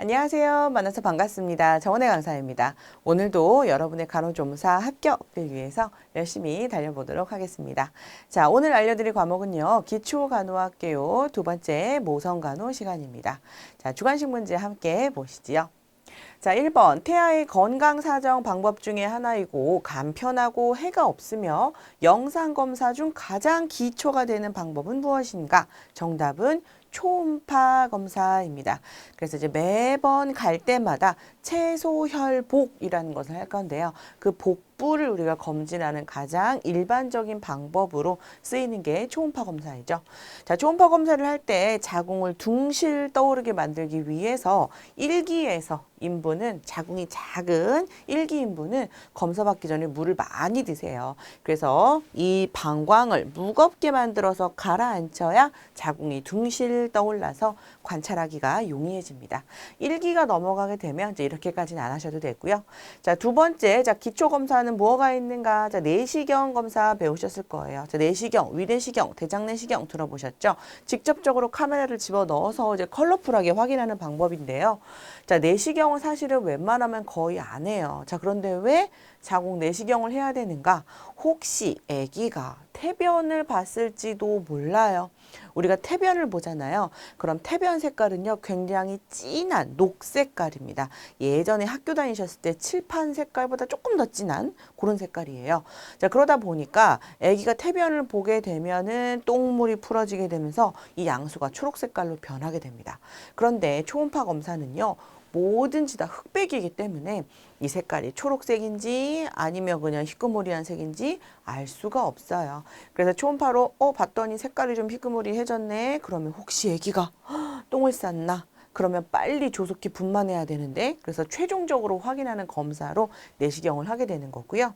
안녕하세요. 만나서 반갑습니다. 정원의 강사입니다. 오늘도 여러분의 간호조무사 합격을 위해서 열심히 달려보도록 하겠습니다. 자, 오늘 알려드릴 과목은요. 기초간호학개요 두 번째 모성간호 시간입니다. 자, 주관식 문제 함께 보시지요. 자, 1번 태아의 건강사정 방법 중에 하나이고 간편하고 해가 없으며 영상검사 중 가장 기초가 되는 방법은 무엇인가? 정답은 초음파 검사입니다. 그래서 이제 매번 갈 때마다 채소혈복이라는 것을 할 건데요. 그 복부를 우리가 검진하는 가장 일반적인 방법으로 쓰이는 게 초음파 검사이죠. 자, 초음파 검사를 할 때 자궁을 둥실 떠오르게 만들기 위해서 1기에서 인부는 자궁이 작은 1기 인부는 검사 받기 전에 물을 많이 드세요. 그래서 이 방광을 무겁게 만들어서 가라앉혀야 자궁이 둥실 떠올라서 관찰하기가 용이해집니다. 1기가 넘어가게 되면 이제 이렇게까지는 안 하셔도 되고요. 자, 두 번째, 자, 기초 검사는 뭐가 있는가? 자, 내시경 검사 배우셨을 거예요. 자, 내시경, 위내시경, 대장내시경 들어보셨죠? 직접적으로 카메라를 집어 넣어서 이제 컬러풀하게 확인하는 방법인데요. 자, 내시경은 사실은 웬만하면 거의 안 해요. 자, 그런데 왜 자궁 내시경을 해야 되는가? 혹시 아기가 태변을 봤을지도 몰라요. 우리가 태변을 보잖아요. 그럼 태변 색깔은요, 굉장히 진한 녹색깔입니다. 예전에 학교 다니셨을 때 칠판 색깔보다 조금 더 진한 그런 색깔이에요. 자, 그러다 보니까 아기가 태변을 보게 되면은 똥물이 풀어지게 되면서 이 양수가 초록 색깔로 변하게 됩니다. 그런데 초음파 검사는요, 뭐든지 다 흑백이기 때문에 이 색깔이 초록색인지 아니면 그냥 희끄무리한 색인지 알 수가 없어요. 그래서 초음파로 봤더니 색깔이 좀 희끄무리해졌네. 그러면 혹시 아기가 똥을 쌌나? 그러면 빨리 조속히 분만해야 되는데, 그래서 최종적으로 확인하는 검사로 내시경을 하게 되는 거고요.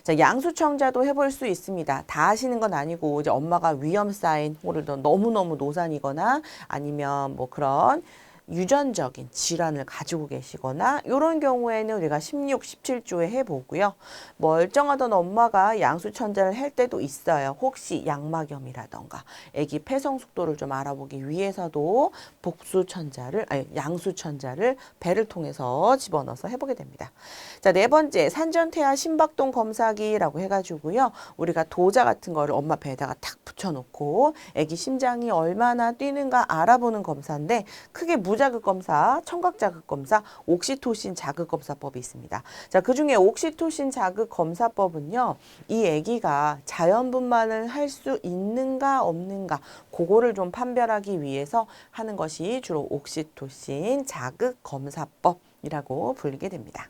자, 양수청자도 해볼 수 있습니다. 다 하시는 건 아니고 이제 엄마가 위험 사인 혹은 너무너무 노산이거나 아니면 뭐 그런 유전적인 질환을 가지고 계시거나 이런 경우에는 우리가 16, 17주에 해보고요. 멀쩡하던 엄마가 양수천자를 할 때도 있어요. 혹시 양막염이라던가 아기 폐성 속도를 좀 알아보기 위해서도 양수천자를 배를 통해서 집어넣어서 해보게 됩니다. 자, 네 번째 산전태아 심박동 검사기라고 해가지고요. 우리가 도자 같은 거를 엄마 배에다가 탁 붙여놓고 아기 심장이 얼마나 뛰는가 알아보는 검사인데 크게 무자극 검사, 청각 자극 검사, 옥시토신 자극 검사법이 있습니다. 자, 그중에 옥시토신 자극 검사법은요. 이 아기가 자연 분만을 할 수 있는가 없는가 그거를 좀 판별하기 위해서 하는 것이 주로 옥시토신 자극 검사법이라고 불리게 됩니다.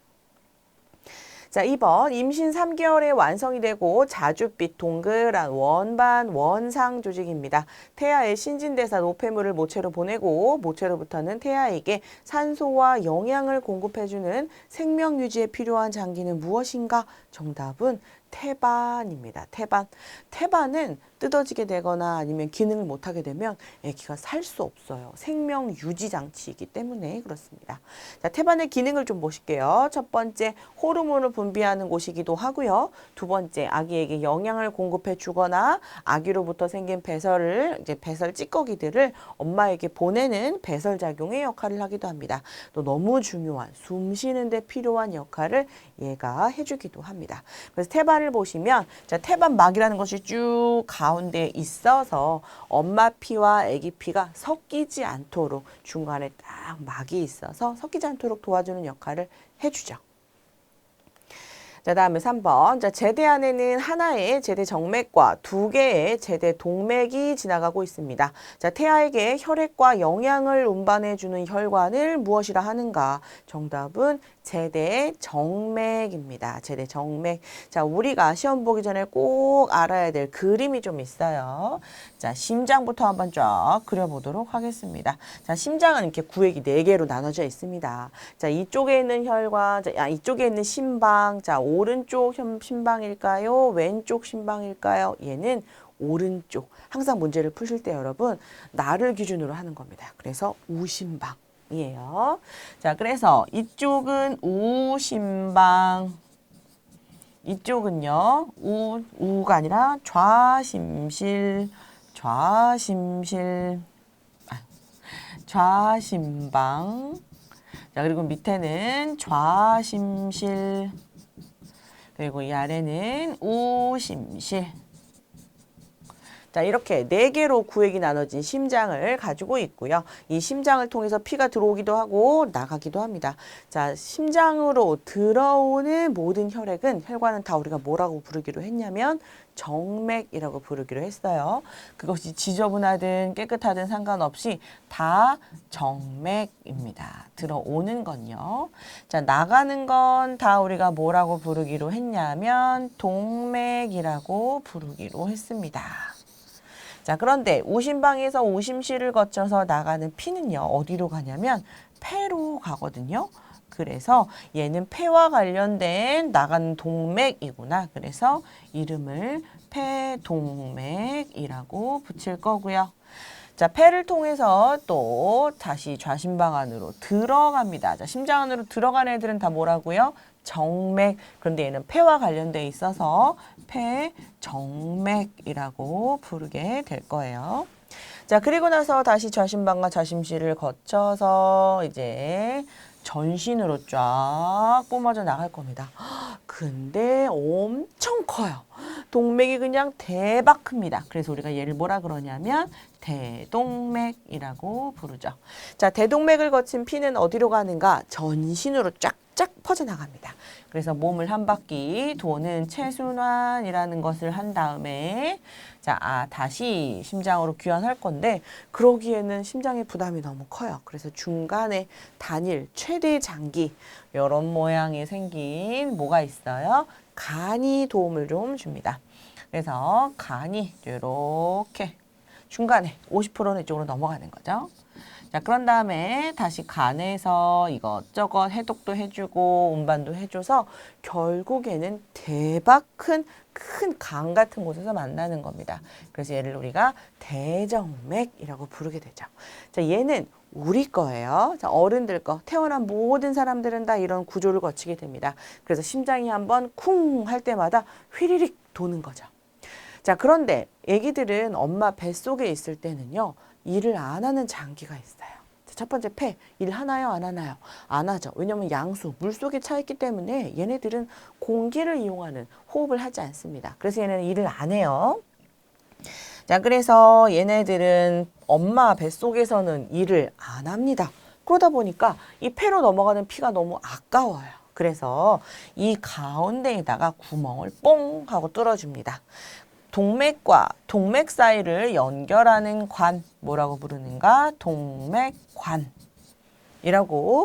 자, 2번 임신 3개월에 완성이 되고 자줏빛 동그란 원반 원상 조직입니다. 태아의 신진대사 노폐물을 모체로 보내고 모체로부터는 태아에게 산소와 영양을 공급해주는 생명 유지에 필요한 장기는 무엇인가? 정답은 태반입니다. 태반. 태반은 뜯어지게 되거나 아니면 기능을 못하게 되면 아기가 살 수 없어요. 생명 유지 장치이기 때문에 그렇습니다. 자, 태반의 기능을 좀 보실게요. 첫 번째, 호르몬을 분비하는 곳이기도 하고요. 두 번째, 아기에게 영양을 공급해 주거나 아기로부터 생긴 배설 찌꺼기들을 엄마에게 보내는 배설 작용의 역할을 하기도 합니다. 또 너무 중요한 숨 쉬는 데 필요한 역할을 얘가 해주기도 합니다. 그래서 태반을 보시면 자, 태반막이라는 것이 쭉 가운데 있어서 엄마 피와 아기 피가 섞이지 않도록 중간에 딱 막이 있어서 섞이지 않도록 도와주는 역할을 해주죠. 자, 다음에 3번. 자, 제대 안에는 하나의 제대 정맥과 두 개의 제대 동맥이 지나가고 있습니다. 자, 태아에게 혈액과 영양을 운반해주는 혈관을 무엇이라 하는가? 정답은 제대 정맥입니다. 제대 정맥. 자, 우리가 시험 보기 전에 꼭 알아야 될 그림이 좀 있어요. 자, 심장부터 한번 쫙 그려보도록 하겠습니다. 자, 심장은 이렇게 구획이 4개로 나눠져 있습니다. 자, 이쪽에 있는 혈관, 자, 이쪽에 있는 심방, 자, 오른쪽 심방일까요? 왼쪽 심방일까요? 얘는 오른쪽. 항상 문제를 푸실 때 여러분, 나를 기준으로 하는 겁니다. 그래서 우심방. 이에요. 자, 그래서 이쪽은 우심방, 이쪽은요, 우가 아니라 좌심실. 좌심방. 자, 그리고 밑에는 좌심실. 그리고 이 아래는 우심실. 자, 이렇게 4개로 구획이 나눠진 심장을 가지고 있고요. 이 심장을 통해서 피가 들어오기도 하고 나가기도 합니다. 자, 심장으로 들어오는 모든 혈액은, 혈관은 다 우리가 뭐라고 부르기로 했냐면 정맥이라고 부르기로 했어요. 그것이 지저분하든 깨끗하든 상관없이 다 정맥입니다. 들어오는 건요. 자, 나가는 건 다 우리가 뭐라고 부르기로 했냐면 동맥이라고 부르기로 했습니다. 자, 그런데 우심방에서 우심실을 거쳐서 나가는 피는요, 어디로 가냐면 폐로 가거든요. 그래서 얘는 폐와 관련된 나가는 동맥이구나. 그래서 이름을 폐동맥이라고 붙일 거고요. 자, 폐를 통해서 또 다시 좌심방 안으로 들어갑니다. 자, 심장 안으로 들어간 애들은 다 뭐라고요? 정맥. 그런데 얘는 폐와 관련돼 있어서 폐정맥이라고 부르게 될 거예요. 자, 그리고 나서 다시 좌심방과 좌심실을 거쳐서 이제 전신으로 쫙 뿜어져 나갈 겁니다. 근데 엄청 커요. 동맥이 그냥 대박 큽니다. 그래서 우리가 얘를 뭐라 그러냐면 대동맥이라고 부르죠. 자, 대동맥을 거친 피는 어디로 가는가? 전신으로 쫙쫙 퍼져나갑니다. 그래서 몸을 한 바퀴 도는 체순환이라는 것을 한 다음에 자, 다시 심장으로 귀환할 건데 그러기에는 심장의 부담이 너무 커요. 그래서 중간에 단일 최대 장기 이런 모양이 생긴 뭐가 있어요? 간이 도움을 좀 줍니다. 그래서 간이 이렇게 중간에 50%는 이쪽으로 넘어가는 거죠. 자, 그런 다음에 다시 간에서 이것저것 해독도 해주고 운반도 해줘서 결국에는 대박 큰 강 같은 곳에서 만나는 겁니다. 그래서 얘를 우리가 대정맥이라고 부르게 되죠. 자, 얘는 우리 거예요. 자, 어른들 거. 태어난 모든 사람들은 다 이런 구조를 거치게 됩니다. 그래서 심장이 한번 쿵 할 때마다 휘리릭 도는 거죠. 자, 그런데 애기들은 엄마 뱃속에 있을 때는요, 일을 안 하는 장기가 있어요. 첫 번째 폐, 일 하나요? 안 하나요? 안 하죠. 왜냐하면 양수, 물속에 차 있기 때문에 얘네들은 공기를 이용하는 호흡을 하지 않습니다. 그래서 얘네는 일을 안 해요. 자, 그래서 얘네들은 엄마 뱃속에서는 일을 안 합니다. 그러다 보니까 이 폐로 넘어가는 피가 너무 아까워요. 그래서 이 가운데에다가 구멍을 뽕 하고 뚫어줍니다. 동맥과 동맥 사이를 연결하는 관, 뭐라고 부르는가? 동맥관이라고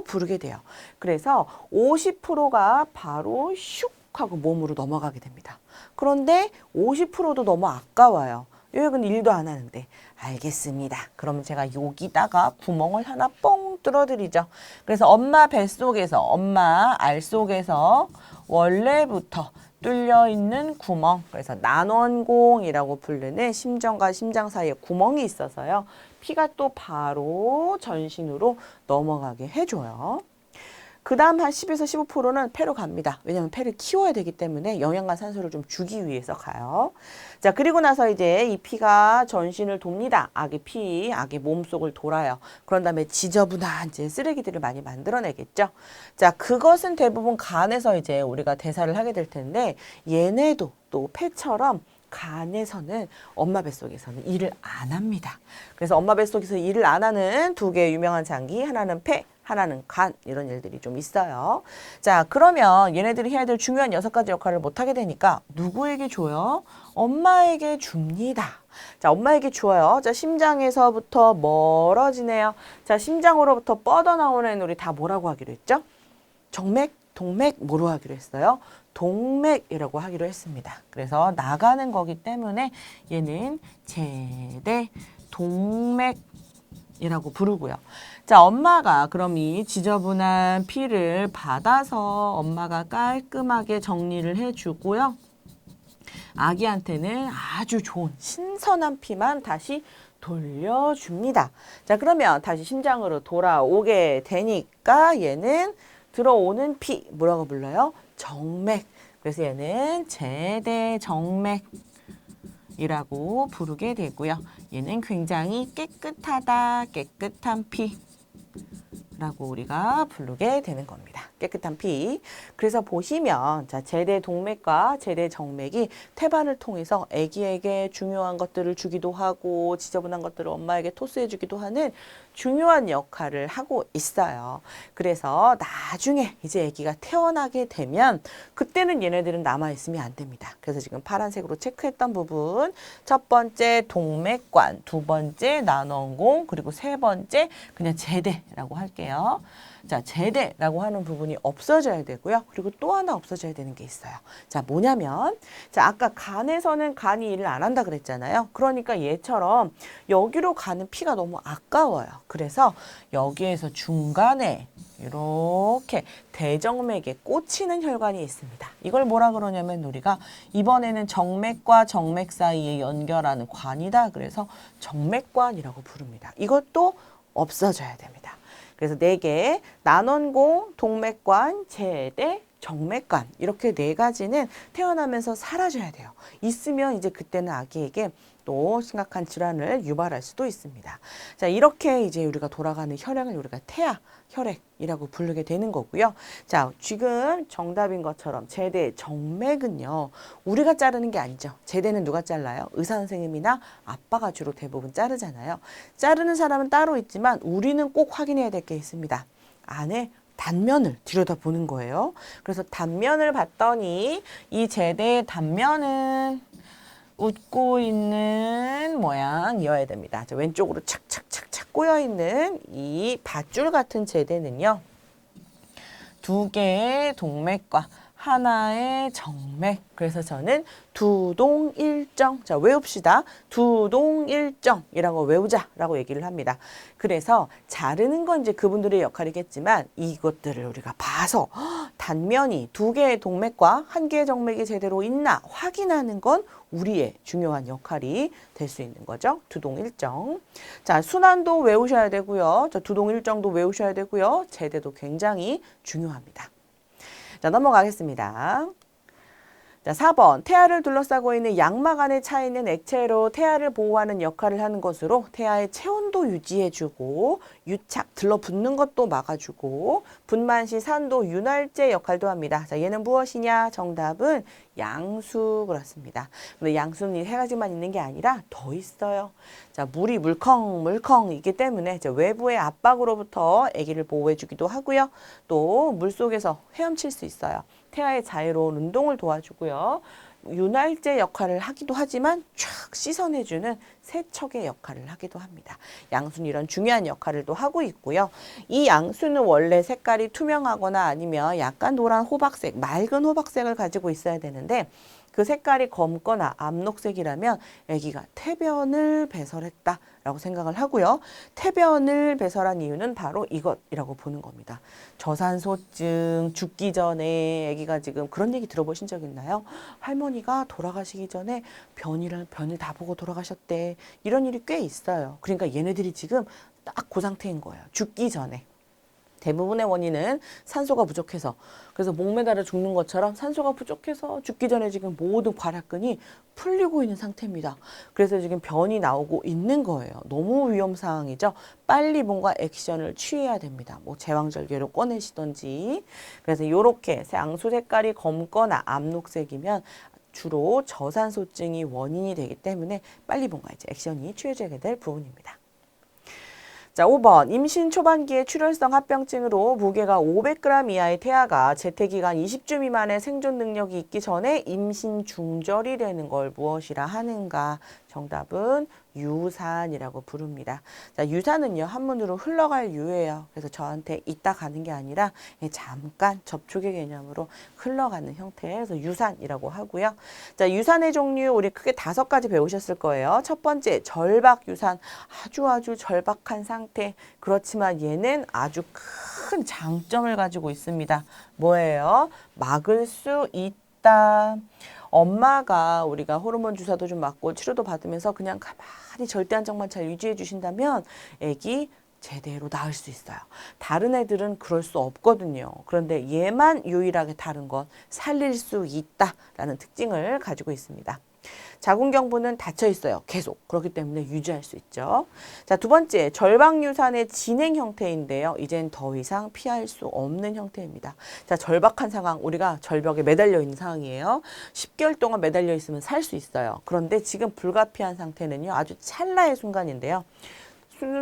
부르게 돼요. 그래서 50%가 바로 슉 하고 몸으로 넘어가게 됩니다. 그런데 50%도 너무 아까워요. 여기는 일도 안 하는데. 알겠습니다. 그러면 제가 여기다가 구멍을 하나 뽕 뚫어드리죠. 그래서 엄마 뱃속에서, 엄마 알 속에서 원래부터 뚫려 있는 구멍, 그래서 난원공이라고 부르는 심장과 심장 사이에 구멍이 있어서요. 피가 또 바로 전신으로 넘어가게 해줘요. 그 다음 한 10에서 15%는 폐로 갑니다. 왜냐하면 폐를 키워야 되기 때문에 영양과 산소를 좀 주기 위해서 가요. 자, 그리고 나서 이제 이 피가 전신을 돕니다. 악의 몸속을 돌아요. 그런 다음에 지저분한 이제 쓰레기들을 많이 만들어내겠죠. 자, 그것은 대부분 간에서 이제 우리가 대사를 하게 될 텐데 얘네도 또 폐처럼 간에서는 엄마 뱃속에서는 일을 안 합니다. 그래서 엄마 뱃속에서 일을 안 하는 두 개의 유명한 장기, 하나는 폐, 하나는 간, 이런 일들이 좀 있어요. 자, 그러면 얘네들이 해야 될 중요한 6가지 역할을 못하게 되니까 누구에게 줘요? 엄마에게 줍니다. 자, 엄마에게 줘요. 자, 심장에서부터 멀어지네요. 자, 심장으로부터 뻗어나오는 우리 다 뭐라고 하기로 했죠? 정맥, 동맥, 뭐로 하기로 했어요? 동맥이라고 하기로 했습니다. 그래서 나가는 거기 때문에 얘는 제대 동맥이라고 부르고요. 자, 엄마가 그럼 이 지저분한 피를 받아서 엄마가 깔끔하게 정리를 해주고요. 아기한테는 아주 좋은 신선한 피만 다시 돌려줍니다. 자, 그러면 다시 심장으로 돌아오게 되니까 얘는 들어오는 피, 뭐라고 불러요? 정맥. 그래서 얘는 제대 정맥. 이라고 부르게 되고요. 얘는 굉장히 깨끗하다, 깨끗한 피 라고 우리가 부르게 되는 겁니다. 깨끗한 피. 그래서 보시면 자, 제대 동맥과 제대 정맥이 태반을 통해서 아기에게 중요한 것들을 주기도 하고 지저분한 것들을 엄마에게 토스해 주기도 하는 중요한 역할을 하고 있어요. 그래서 나중에 이제 아기가 태어나게 되면 그때는 얘네들은 남아 있으면 안 됩니다. 그래서 지금 파란색으로 체크했던 부분, 첫 번째 동맥관, 두 번째 난원공, 그리고 세 번째 그냥 제대라고 할게요. 자, 제대라고 하는 부분이 없어져야 되고요. 그리고 또 하나 없어져야 되는 게 있어요. 자, 뭐냐면, 자, 아까 간에서는 간이 일을 안 한다 그랬잖아요. 그러니까 얘처럼 여기로 가는 피가 너무 아까워요. 그래서 여기에서 중간에 이렇게 대정맥에 꽂히는 혈관이 있습니다. 이걸 뭐라 그러냐면 우리가 이번에는 정맥과 정맥 사이에 연결하는 관이다. 그래서 정맥관이라고 부릅니다. 이것도 없어져야 됩니다. 그래서 4개, 난원공, 동맥관, 제대, 정맥관 이렇게 4가지는 태어나면서 사라져야 돼요. 있으면 이제 그때는 아기에게 또 심각한 질환을 유발할 수도 있습니다. 자, 이렇게 이제 우리가 돌아가는 혈액을 우리가 태아 혈액이라고 부르게 되는 거고요. 자, 지금 정답인 것처럼 제대 정맥은요. 우리가 자르는 게 아니죠. 제대는 누가 잘라요? 의사 선생님이나 아빠가 주로 대부분 자르잖아요. 자르는 사람은 따로 있지만 우리는 꼭 확인해야 될 게 있습니다. 안에 단면을 들여다보는 거예요. 그래서 단면을 봤더니 이 제대의 단면은 웃고 있는 모양이어야 됩니다. 자, 왼쪽으로 착착착착 꼬여있는 이 밧줄 같은 제대는요. 2개의 동맥과 하나의 정맥. 그래서 저는 두동일정. 자, 외웁시다. 두동일정이라고 외우자라고 얘기를 합니다. 그래서 자르는 건 이제 그분들의 역할이겠지만 이것들을 우리가 봐서 단면이 2개의 동맥과 1개의 정맥이 제대로 있나 확인하는 건 우리의 중요한 역할이 될 수 있는 거죠. 두동일정. 자, 순환도 외우셔야 되고요. 자, 두동일정도 외우셔야 되고요. 제대도 굉장히 중요합니다. 자, 넘어가겠습니다. 자, 4번. 태아를 둘러싸고 있는 양막 안에 차 있는 액체로 태아를 보호하는 역할을 하는 것으로 태아의 체온도 유지해주고 유착, 들러붙는 것도 막아주고 분만 시 산도 윤활제 역할도 합니다. 자, 얘는 무엇이냐? 정답은 양수 그렇습니다. 근데 양수는 3가지만 있는 게 아니라 더 있어요. 자, 물이 물컹이기 때문에 이제 외부의 압박으로부터 아기를 보호해주기도 하고요. 또 물속에서 헤엄칠 수 있어요. 태아의 자유로운 운동을 도와주고요. 윤활제 역할을 하기도 하지만 쫙 씻어내주는 세척의 역할을 하기도 합니다. 양수는 이런 중요한 역할을 또 하고 있고요. 이 양수는 원래 색깔이 투명하거나 아니면 약간 노란 호박색, 맑은 호박색을 가지고 있어야 되는데 그 색깔이 검거나 암록색이라면 아기가 태변을 배설했다라고 생각을 하고요. 태변을 배설한 이유는 바로 이것이라고 보는 겁니다. 저산소증, 죽기 전에 아기가 지금 그런 얘기 들어보신 적 있나요? 할머니가 돌아가시기 전에 변을 다 보고 돌아가셨대. 이런 일이 꽤 있어요. 그러니까 얘네들이 지금 딱 그 상태인 거예요. 죽기 전에. 대부분의 원인은 산소가 부족해서, 그래서 목 매달아 죽는 것처럼 산소가 부족해서 죽기 전에 지금 모든 괄약근이 풀리고 있는 상태입니다. 그래서 지금 변이 나오고 있는 거예요. 너무 위험 상황이죠. 빨리 뭔가 액션을 취해야 됩니다. 뭐 제왕절개로 꺼내시던지. 그래서 이렇게 양수 색깔이 검거나 암록색이면 주로 저산소증이 원인이 되기 때문에 빨리 뭔가 이제 액션이 취해져야 될 부분입니다. 자, 5번. 임신 초반기의 출혈성 합병증으로 무게가 500g 이하의 태아가 재태기간 20주 미만의 생존 능력이 있기 전에 임신 중절이 되는 걸 무엇이라 하는가? 정답은 유산이라고 부릅니다. 자, 유산은요, 한문으로 흘러갈 유예요. 그래서 저한테 있다 가는 게 아니라 잠깐 접촉의 개념으로 흘러가는 형태에서 유산이라고 하고요. 자, 유산의 종류 우리 크게 5가지 배우셨을 거예요. 첫 번째, 절박 유산. 아주 절박한 상태. 그렇지만 얘는 아주 큰 장점을 가지고 있습니다. 뭐예요? 막을 수 있다. 엄마가 우리가 호르몬 주사도 좀 맞고 치료도 받으면서 그냥 가만히 절대 안정만 잘 유지해 주신다면 애기 제대로 낳을 수 있어요. 다른 애들은 그럴 수 없거든요. 그런데 얘만 유일하게 다른 건 살릴 수 있다라는 특징을 가지고 있습니다. 자궁경부는 닫혀 있어요. 계속. 그렇기 때문에 유지할 수 있죠. 자, 두 번째, 절박유산의 진행 형태인데요. 이젠 더 이상 피할 수 없는 형태입니다. 자, 절박한 상황, 우리가 절벽에 매달려 있는 상황이에요. 10개월 동안 매달려 있으면 살 수 있어요. 그런데 지금 불가피한 상태는요. 아주 찰나의 순간인데요.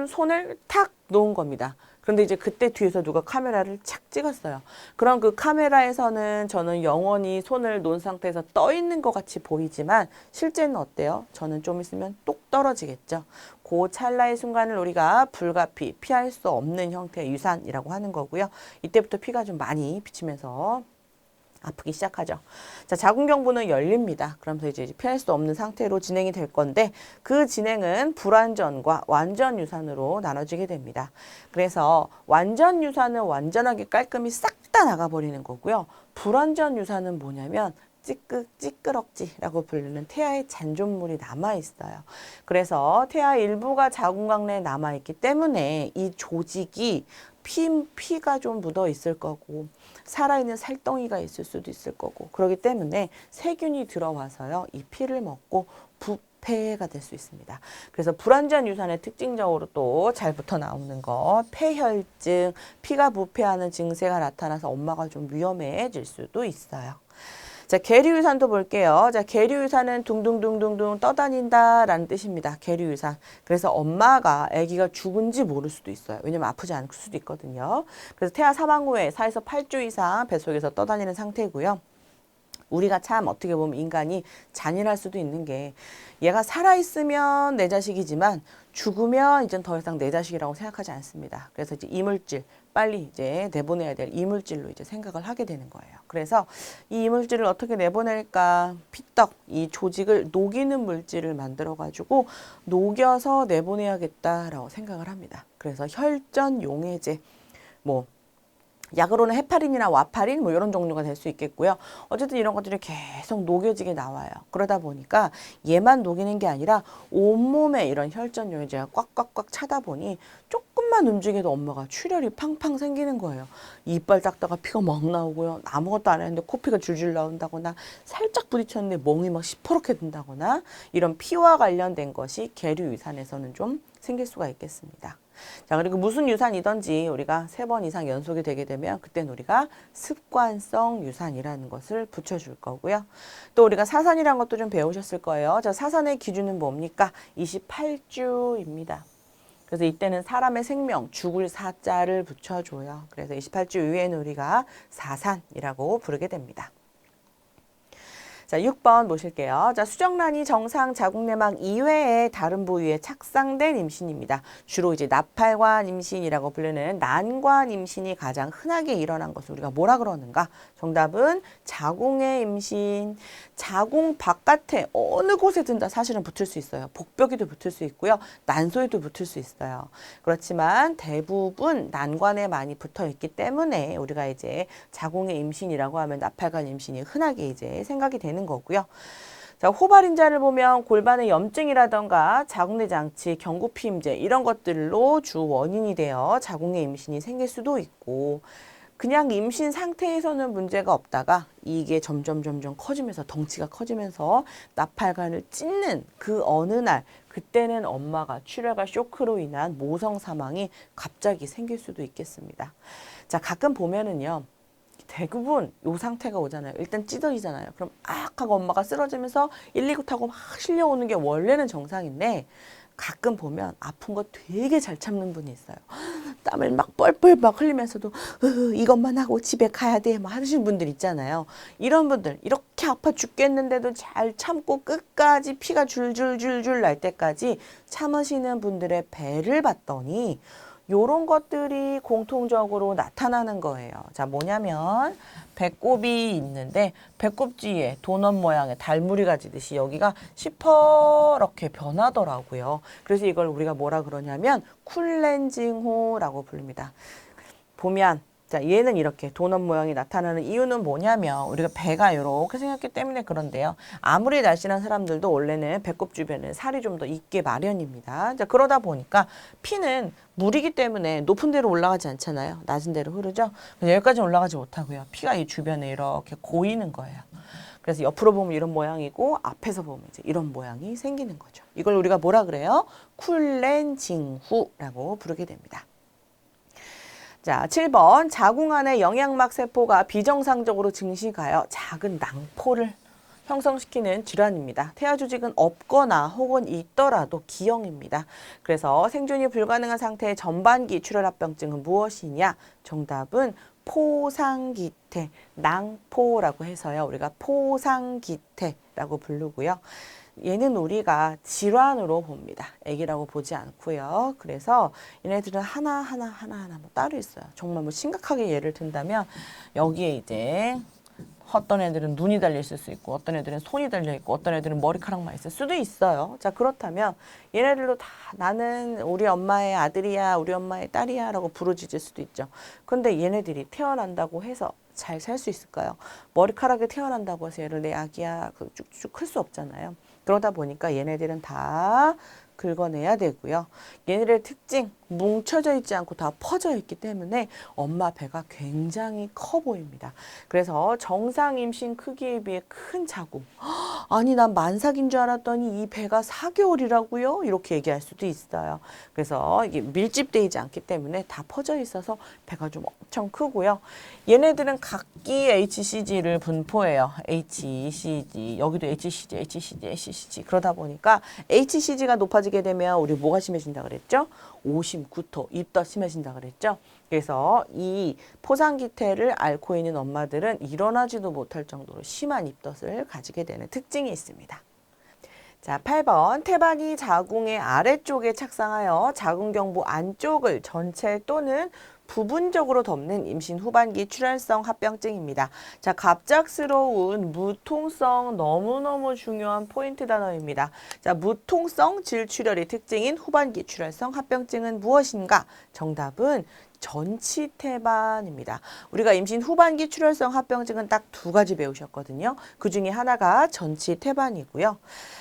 손을 탁 놓은 겁니다. 그런데 이제 그때 뒤에서 누가 카메라를 착 찍었어요. 그럼 그 카메라에서는 저는 영원히 손을 놓은 상태에서 떠 있는 것 같이 보이지만 실제는 어때요? 저는 좀 있으면 똑 떨어지겠죠. 그 찰나의 순간을 우리가 불가피, 피할 수 없는 형태의 유산이라고 하는 거고요. 이때부터 피가 좀 많이 비치면서 아프기 시작하죠. 자, 자궁경부는 열립니다. 그러면서 이제 피할 수 없는 상태로 진행이 될 건데 그 진행은 불완전과 완전 유산으로 나눠지게 됩니다. 그래서 완전 유산은 완전하게 깔끔히 싹 다 나가버리는 거고요. 불완전 유산은 뭐냐면 찌끄럭지라고 부르는 태아의 잔존물이 남아있어요. 그래서 태아 일부가 자궁곽 내에 남아있기 때문에 이 조직이 피가 좀 묻어 있을 거고 살아있는 살덩이가 있을 수도 있을 거고 그렇기 때문에 세균이 들어와서요. 이 피를 먹고 부패가 될 수 있습니다. 그래서 불완전 유산의 특징적으로 또 잘 붙어 나오는 거 폐혈증, 피가 부패하는 증세가 나타나서 엄마가 좀 위험해질 수도 있어요. 자, 계류유산도 볼게요. 자, 계류유산은 둥둥둥둥둥 떠다닌다라는 뜻입니다. 계류유산. 그래서 엄마가 아기가 죽은지 모를 수도 있어요. 왜냐면 아프지 않을 수도 있거든요. 그래서 태아 사망 후에 4에서 8주 이상 뱃속에서 떠다니는 상태고요. 우리가 참 어떻게 보면 인간이 잔인할 수도 있는 게 얘가 살아있으면 내 자식이지만 죽으면 이젠 더 이상 내 자식이라고 생각하지 않습니다. 그래서 이제 이물질, 빨리 이제 내보내야 될 이물질로 이제 생각을 하게 되는 거예요. 그래서 이 이물질을 어떻게 내보낼까? 피떡, 이 조직을 녹이는 물질을 만들어가지고 녹여서 내보내야겠다라고 생각을 합니다. 그래서 혈전 용해제, 뭐 약으로는 헤파린이나 와파린 뭐 이런 종류가 될 수 있겠고요. 어쨌든 이런 것들이 계속 녹여지게 나와요. 그러다 보니까 얘만 녹이는 게 아니라 온몸에 이런 혈전 용해제가 꽉꽉꽉 차다 보니 조금만 움직여도 엄마가 출혈이 팡팡 생기는 거예요. 이빨 닦다가 피가 막 나오고요. 아무것도 안 했는데 코피가 줄줄 나온다거나 살짝 부딪혔는데 멍이 막 시퍼렇게 든다거나 이런 피와 관련된 것이 계류유산에서는 좀 생길 수가 있겠습니다. 자, 그리고 무슨 유산이든지 우리가 3번 이상 연속이 되게 되면 그때는 우리가 습관성 유산이라는 것을 붙여줄 거고요. 또 우리가 사산이라는 것도 좀 배우셨을 거예요. 자, 사산의 기준은 뭡니까? 28주입니다. 그래서 이때는 사람의 생명, 죽을 사자를 붙여줘요. 그래서 28주 이후에는 우리가 사산이라고 부르게 됩니다. 자, 6번 보실게요. 자, 수정란이 정상 자궁내막 이외에 다른 부위에 착상된 임신입니다. 주로 이제 나팔관 임신이라고 부르는 난관 임신이 가장 흔하게 일어난 것을 우리가 뭐라 그러는가? 정답은 자궁의 임신. 자궁 바깥에 어느 곳에든 다 사실은 붙을 수 있어요. 복벽에도 붙을 수 있고요. 난소에도 붙을 수 있어요. 그렇지만 대부분 난관에 많이 붙어 있기 때문에 우리가 이제 자궁의 임신이라고 하면 나팔관 임신이 흔하게 이제 생각이 되는 거고요. 자, 호발인자를 보면 골반의 염증이라던가 자궁내 장치, 경구피임제 이런 것들로 주 원인이 되어 자궁의 임신이 생길 수도 있고 그냥 임신 상태에서는 문제가 없다가 이게 점점 커지면서 덩치가 커지면서 나팔관을 찢는 그 어느 날 그때는 엄마가 출혈과 쇼크로 인한 모성 사망이 갑자기 생길 수도 있겠습니다. 자, 가끔 보면은요. 대부분 요 상태가 오잖아요. 일단 찌들이잖아요. 그럼 악 하고 엄마가 쓰러지면서 119 타고 막 실려오는 게 원래는 정상인데 가끔 보면 아픈 거 되게 잘 참는 분이 있어요. 땀을 막 뻘뻘 막 흘리면서도 이것만 하고 집에 가야 돼 막 하시는 분들 있잖아요. 이런 분들 이렇게 아파 죽겠는데도 잘 참고 끝까지 피가 줄줄줄줄 날 때까지 참으시는 분들의 배를 봤더니 요런 것들이 공통적으로 나타나는 거예요. 자, 뭐냐면 배꼽이 있는데 배꼽 뒤에 도넛 모양의 달무리가 지듯이 여기가 시퍼렇게 변하더라고요. 그래서 이걸 우리가 뭐라 그러냐면 쿨렌징호라고 부릅니다. 보면 자, 얘는 이렇게 도넛 모양이 나타나는 이유는 뭐냐면 우리가 배가 이렇게 생겼기 때문에 그런데요. 아무리 날씬한 사람들도 원래는 배꼽 주변에 살이 좀 더 있게 마련입니다. 자, 그러다 보니까 피는 물이기 때문에 높은 데로 올라가지 않잖아요. 낮은 데로 흐르죠. 여기까지 올라가지 못하고요. 피가 이 주변에 이렇게 고이는 거예요. 그래서 옆으로 보면 이런 모양이고 앞에서 보면 이제 이런 모양이 생기는 거죠. 이걸 우리가 뭐라 그래요? 쿨렌징후라고 부르게 됩니다. 자, 7번 자궁 안에 영양막 세포가 비정상적으로 증식하여 작은 낭포를 형성시키는 질환입니다. 태아 조직은 없거나 혹은 있더라도 기형입니다. 그래서 생존이 불가능한 상태의 전반기 출혈합병증은 무엇이냐? 정답은 포상기태, 낭포라고 해서요. 우리가 포상기태라고 부르고요. 얘는 우리가 질환으로 봅니다. 애기라고 보지 않고요. 그래서 얘네들은 하나하나 뭐 따로 있어요. 정말 뭐 심각하게 예를 든다면 여기에 이제 어떤 애들은 눈이 달려 있을 수 있고 어떤 애들은 손이 달려 있고 어떤 애들은 머리카락만 있을 수도 있어요. 자, 그렇다면 얘네들도 다 나는 우리 엄마의 아들이야, 우리 엄마의 딸이야 라고 부르짖을 수도 있죠. 근데 얘네들이 태어난다고 해서 잘 살 수 있을까요? 머리카락이 태어난다고 해서 얘를 내 아기야 쭉쭉 클 수 없잖아요. 그러다 보니까 얘네들은 다 긁어내야 되고요. 얘네들의 특징, 뭉쳐져 있지 않고 다 퍼져 있기 때문에 엄마 배가 굉장히 커 보입니다. 그래서 정상 임신 크기에 비해 큰 자궁. 아니, 난 만삭인 줄 알았더니 이 배가 4개월이라고요? 이렇게 얘기할 수도 있어요. 그래서 이게 밀집되지 않기 때문에 다 퍼져 있어서 배가 좀 엄청 크고요. 얘네들은 각기 HCG를 분포해요. HCG, 여기도 HCG, HCG, HCG. 그러다 보니까 HCG가 높아지게 되면 우리 뭐가 심해진다 그랬죠? 오심, 구토, 입덧 심해진다 그랬죠? 그래서 이 포상기태를 앓고 있는 엄마들은 일어나지도 못할 정도로 심한 입덧을 가지게 되는 특징이 있습니다. 자, 8번 태반이 자궁의 아래쪽에 착상하여 자궁경부 안쪽을 전체 또는 부분적으로 덮는 임신 후반기 출혈성 합병증입니다. 자, 갑작스러운 무통성 너무너무 중요한 포인트 단어입니다. 자, 무통성 질출혈의 특징인 후반기 출혈성 합병증은 무엇인가? 정답은 전치태반입니다. 우리가 임신 후반기 출혈성 합병증은 딱 두 가지 배우셨거든요. 그 중에 하나가 전치태반이고요.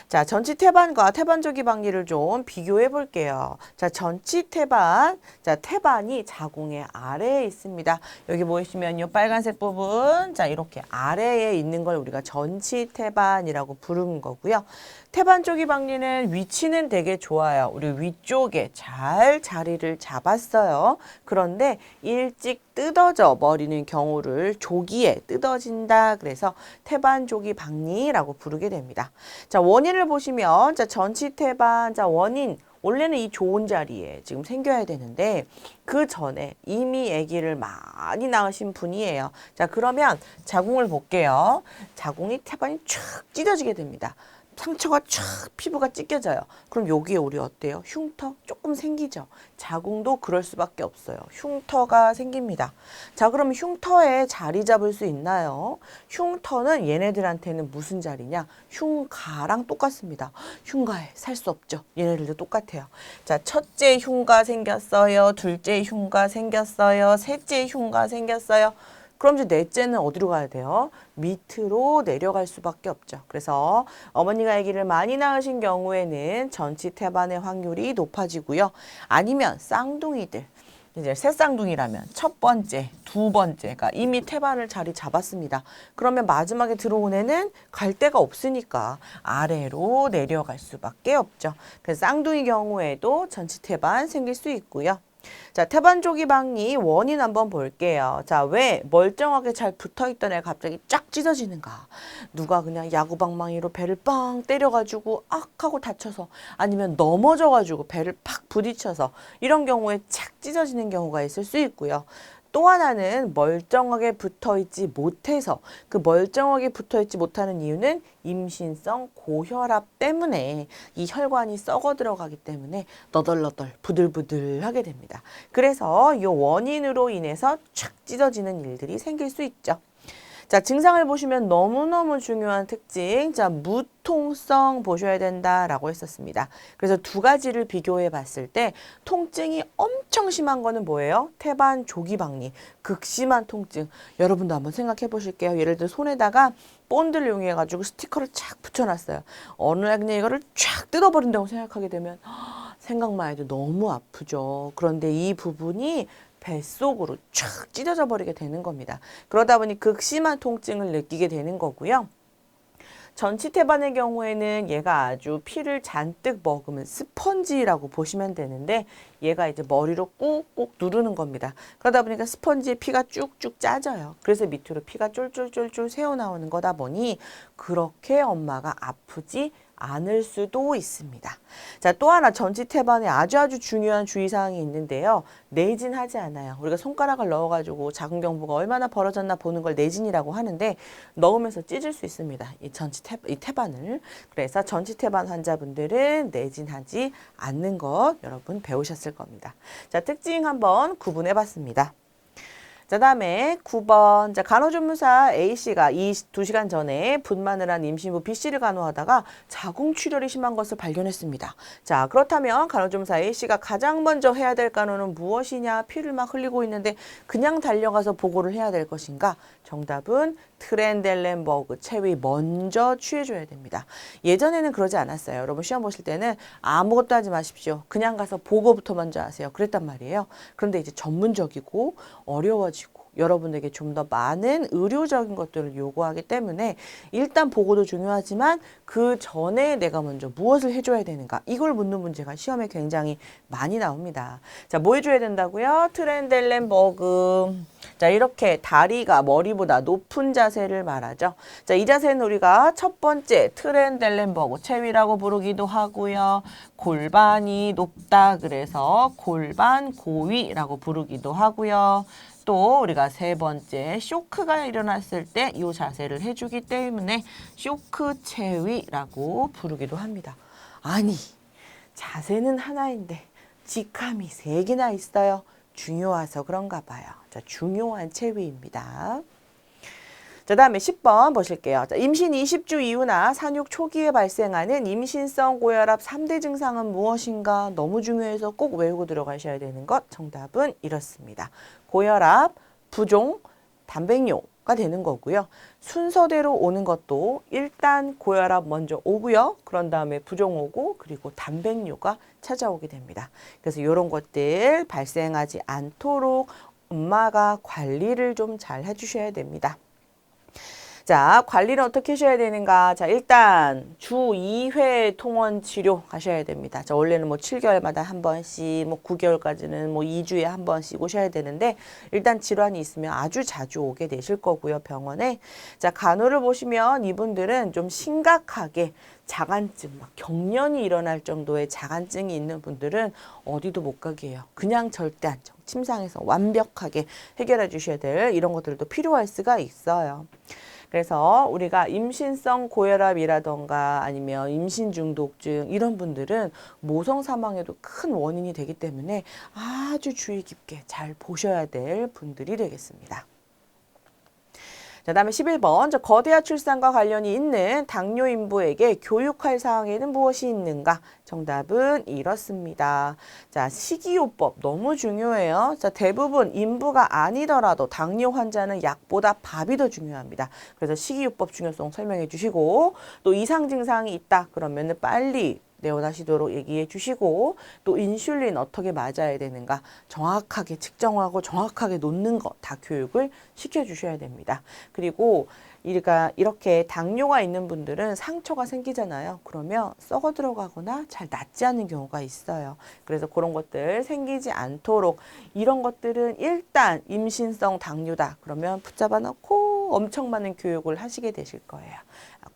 자, 전치태반과 태반조기 박리를 좀 비교해 볼게요. 자, 전치태반. 자, 태반이 자궁의 아래에 있습니다. 여기 보시면 이 빨간색 부분, 자, 이렇게 아래에 있는 걸 우리가 전치태반이라고 부르는 거고요. 태반조기 박리는 위치는 되게 좋아요. 우리 위쪽에 잘 자리를 잡았어요. 그런데 일찍 뜯어져 버리는 경우를 조기에 뜯어진다. 그래서 태반조기 박리라고 부르게 됩니다. 자, 원인을 보시면 자, 전치태반, 자, 원인 원래는 이 좋은 자리에 지금 생겨야 되는데 그 전에 이미 아기를 많이 낳으신 분이에요. 자, 그러면 자궁을 볼게요. 자궁이 태반이 쫙 찢어지게 됩니다. 상처가 쫙 피부가 찢겨져요. 그럼 여기에 우리 어때요? 흉터 조금 생기죠. 자궁도 그럴 수밖에 없어요. 흉터가 생깁니다. 자, 그럼 흉터에 자리 잡을 수 있나요? 흉터는 얘네들한테는 무슨 자리냐? 흉가랑 똑같습니다. 흉가에 살 수 없죠. 얘네들도 똑같아요. 자, 첫째 흉가 생겼어요. 둘째 흉가 생겼어요. 셋째 흉가 생겼어요. 그럼 이제 넷째는 어디로 가야 돼요? 밑으로 내려갈 수밖에 없죠. 그래서 어머니가 아기를 많이 낳으신 경우에는 전치태반의 확률이 높아지고요. 아니면 쌍둥이들, 이제 새 쌍둥이라면 첫 번째, 두 번째가 이미 태반을 자리 잡았습니다. 그러면 마지막에 들어온 애는 갈 데가 없으니까 아래로 내려갈 수밖에 없죠. 그래서 쌍둥이 경우에도 전치태반 생길 수 있고요. 자, 태반조기 박리 원인 한번 볼게요. 자, 왜 멀쩡하게 잘 붙어있던 애가 갑자기 쫙 찢어지는가? 누가 그냥 야구방망이로 배를 빵 때려가지고 악 하고 다쳐서 아니면 넘어져가지고 배를 팍 부딪혀서 이런 경우에 착 찢어지는 경우가 있을 수 있고요. 또 하나는 멀쩡하게 붙어있지 못해서 그 멀쩡하게 붙어있지 못하는 이유는 임신성 고혈압 때문에 이 혈관이 썩어 들어가기 때문에 너덜너덜 부들부들하게 됩니다. 그래서 이 원인으로 인해서 촥 찢어지는 일들이 생길 수 있죠. 자, 증상을 보시면 너무너무 중요한 특징, 자, 무통성 보셔야 된다라고 했었습니다. 그래서 두 가지를 비교해 봤을 때 통증이 엄청 심한 거는 뭐예요? 태반 조기 박리, 극심한 통증. 여러분도 한번 생각해 보실게요. 예를 들어 손에다가 본드를 이용해 가지고 스티커를 착 붙여놨어요. 어느 날 그냥 이거를 쫙 뜯어버린다고 생각하게 되면 생각만 해도 너무 아프죠. 그런데 이 부분이 뱃속으로 촥 찢어져 버리게 되는 겁니다. 그러다 보니 극심한 통증을 느끼게 되는 거고요. 전치태반의 경우에는 얘가 아주 피를 잔뜩 먹으면 스펀지라고 보시면 되는데 얘가 이제 머리로 꾹꾹 누르는 겁니다. 그러다 보니까 스펀지에 피가 쭉쭉 짜져요. 그래서 밑으로 피가 쫄쫄쫄쫄 새어나오는 거다 보니 그렇게 엄마가 아프지 않을 수도 있습니다. 자, 또 하나 전치태반에 아주 중요한 주의사항이 있는데요. 내진하지 않아요. 우리가 손가락을 넣어가지고 자궁 경부가 얼마나 벌어졌나 보는 걸 내진이라고 하는데 넣으면서 찢을 수 있습니다. 이 태반을. 그래서 전치태반 환자분들은 내진하지 않는 것 여러분 배우셨을 겁니다. 자, 특징 한번 구분해 봤습니다. 자, 다음에 9번. 자, 간호조무사 A씨가 2시간 전에 분만을 한 임신부 B씨를 간호하다가 자궁출혈이 심한 것을 발견했습니다. 자, 그렇다면 간호조무사 A씨가 가장 먼저 해야 될 간호는 무엇이냐? 피를 막 흘리고 있는데 그냥 달려가서 보고를 해야 될 것인가? 정답은 트렌델렌버그 체위 먼저 취해줘야 됩니다. 예전에는 그러지 않았어요. 여러분 시험 보실 때는 아무것도 하지 마십시오. 그냥 가서 보고부터 먼저 하세요. 그랬단 말이에요. 그런데 이제 전문적이고 어려워지고 여러분에게 좀 더 많은 의료적인 것들을 요구하기 때문에 일단 보고도 중요하지만 그 전에 내가 먼저 무엇을 해줘야 되는가 이걸 묻는 문제가 시험에 굉장히 많이 나옵니다. 자, 뭐 해줘야 된다고요? 트렌델렌버그. 자, 이렇게 다리가 머리보다 높은 자세를 말하죠. 자, 이 자세는 우리가 첫 번째 트렌델렌버그 체위라고 부르기도 하고요. 골반이 높다 그래서 골반 고위라고 부르기도 하고요. 또 우리가 세 번째 쇼크가 일어났을 때 이 자세를 해주기 때문에 쇼크 체위라고 부르기도 합니다. 아니, 자세는 하나인데 직함이 3개나 있어요. 중요해서 그런가 봐요. 자, 중요한 체위입니다. 자, 다음에 10번 보실게요. 자, 임신 20주 이후나 산육 초기에 발생하는 임신성 고혈압 3대 증상은 무엇인가? 너무 중요해서 꼭 외우고 들어가셔야 되는 것. 정답은 이렇습니다. 고혈압, 부종, 단백뇨가 되는 거고요. 순서대로 오는 것도 일단 고혈압 먼저 오고요. 그런 다음에 부종 오고 그리고 단백뇨가 찾아오게 됩니다. 그래서 이런 것들 발생하지 않도록 엄마가 관리를 좀 잘 해주셔야 됩니다. 자, 관리는 어떻게 하셔야 되는가? 자, 일단 주 2회 통원 치료 가셔야 됩니다. 자, 원래는 뭐 7개월마다 한 번씩, 뭐 9개월까지는 뭐 2주에 한 번씩 오셔야 되는데 일단 질환이 있으면 아주 자주 오게 되실 거고요, 병원에. 자, 간호를 보시면 이분들은 좀 심각하게 자간증, 막 경련이 일어날 정도의 자간증이 있는 분들은 어디도 못 가게 해요. 그냥 절대 안정, 침상에서 완벽하게 해결해 주셔야 될 이런 것들도 필요할 수가 있어요. 그래서 우리가 임신성 고혈압이라던가 아니면 임신 중독증 이런 분들은 모성 사망에도 큰 원인이 되기 때문에 아주 주의 깊게 잘 보셔야 될 분들이 되겠습니다. 자, 다음에 11번. 저 거대한 출산과 관련이 있는 당뇨 인부에게 교육할 사항에는 무엇이 있는가? 정답은 이렇습니다. 자, 식이요법 너무 중요해요. 자, 대부분 인부가 아니더라도 당뇨 환자는 약보다 밥이 더 중요합니다. 그래서 식이요법 중요성 설명해 주시고 또 이상 증상이 있다 그러면은 빨리 내원하시도록 얘기해 주시고 또 인슐린 어떻게 맞아야 되는가 정확하게 측정하고 정확하게 놓는 거 다 교육을 시켜 주셔야 됩니다. 그리고 이렇게 당뇨가 있는 분들은 상처가 생기잖아요. 그러면 썩어 들어가거나 잘 낫지 않는 경우가 있어요. 그래서 그런 것들 생기지 않도록 이런 것들은 일단 임신성 당뇨다. 그러면 붙잡아 놓고 엄청 많은 교육을 하시게 되실 거예요.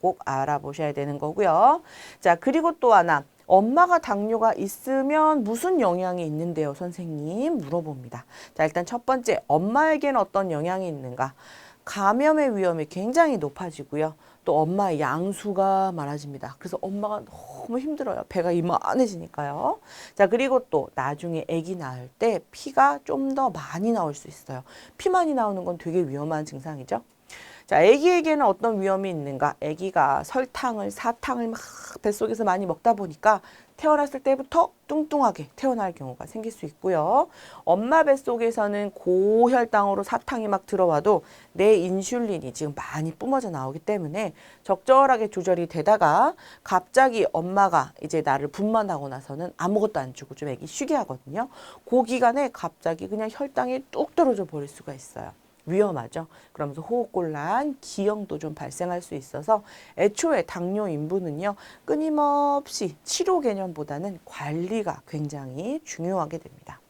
꼭 알아보셔야 되는 거고요. 자, 그리고 또 하나. 엄마가 당뇨가 있으면 무슨 영향이 있는데요, 선생님? 물어봅니다. 자, 일단 첫 번째, 엄마에게는 어떤 영향이 있는가? 감염의 위험이 굉장히 높아지고요. 또 엄마의 양수가 많아집니다. 그래서 엄마가 너무 힘들어요. 배가 이만해지니까요. 자, 그리고 또 나중에 아기 낳을 때 피가 좀 더 많이 나올 수 있어요. 피 많이 나오는 건 되게 위험한 증상이죠. 자, 아기에게는 어떤 위험이 있는가? 아기가 설탕을, 사탕을 막 뱃속에서 많이 먹다 보니까 태어났을 때부터 뚱뚱하게 태어날 경우가 생길 수 있고요. 엄마 뱃속에서는 고혈당으로 사탕이 막 들어와도 내 인슐린이 지금 많이 뿜어져 나오기 때문에 적절하게 조절이 되다가 갑자기 엄마가 이제 나를 분만하고 나서는 아무것도 안 주고 좀 아기 쉬게 하거든요. 그 기간에 갑자기 그냥 혈당이 뚝 떨어져 버릴 수가 있어요. 위험하죠. 그러면서 호흡곤란, 기형도 좀 발생할 수 있어서 애초에 당뇨 인부는요, 끊임없이 치료 개념보다는 관리가 굉장히 중요하게 됩니다.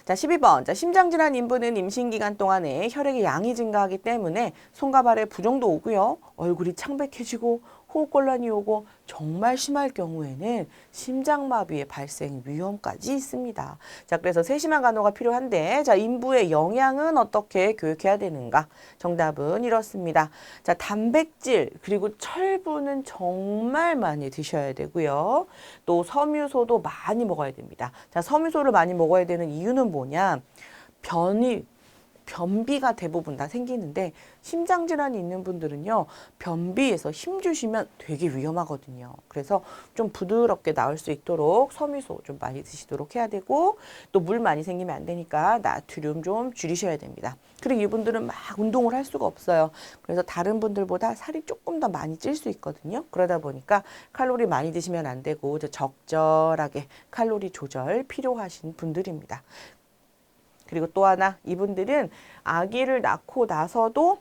자, 12번. 자, 심장질환 인부는 임신 기간 동안에 혈액의 양이 증가하기 때문에 손과 발에 부종도 오고요. 얼굴이 창백해지고 호흡곤란이 오고 정말 심할 경우에는 심장마비의 발생 위험까지 있습니다. 자, 그래서 세심한 간호가 필요한데, 자, 인부의 영양은 어떻게 교육해야 되는가? 정답은 이렇습니다. 자, 단백질 그리고 철분은 정말 많이 드셔야 되고요. 또 섬유소도 많이 먹어야 됩니다. 자, 섬유소를 많이 먹어야 되는 이유는 뭐냐? 변비가 대부분 다 생기는데 심장질환이 있는 분들은요, 변비에서 힘 주시면 되게 위험하거든요. 그래서 좀 부드럽게 나올 수 있도록 섬유소 좀 많이 드시도록 해야 되고, 또 물 많이 생기면 안 되니까 나트륨 좀 줄이셔야 됩니다. 그리고 이분들은 막 운동을 할 수가 없어요. 그래서 다른 분들보다 살이 조금 더 많이 찔 수 있거든요. 그러다 보니까 칼로리 많이 드시면 안 되고 적절하게 칼로리 조절 필요하신 분들입니다. 그리고 또 하나, 이분들은 아기를 낳고 나서도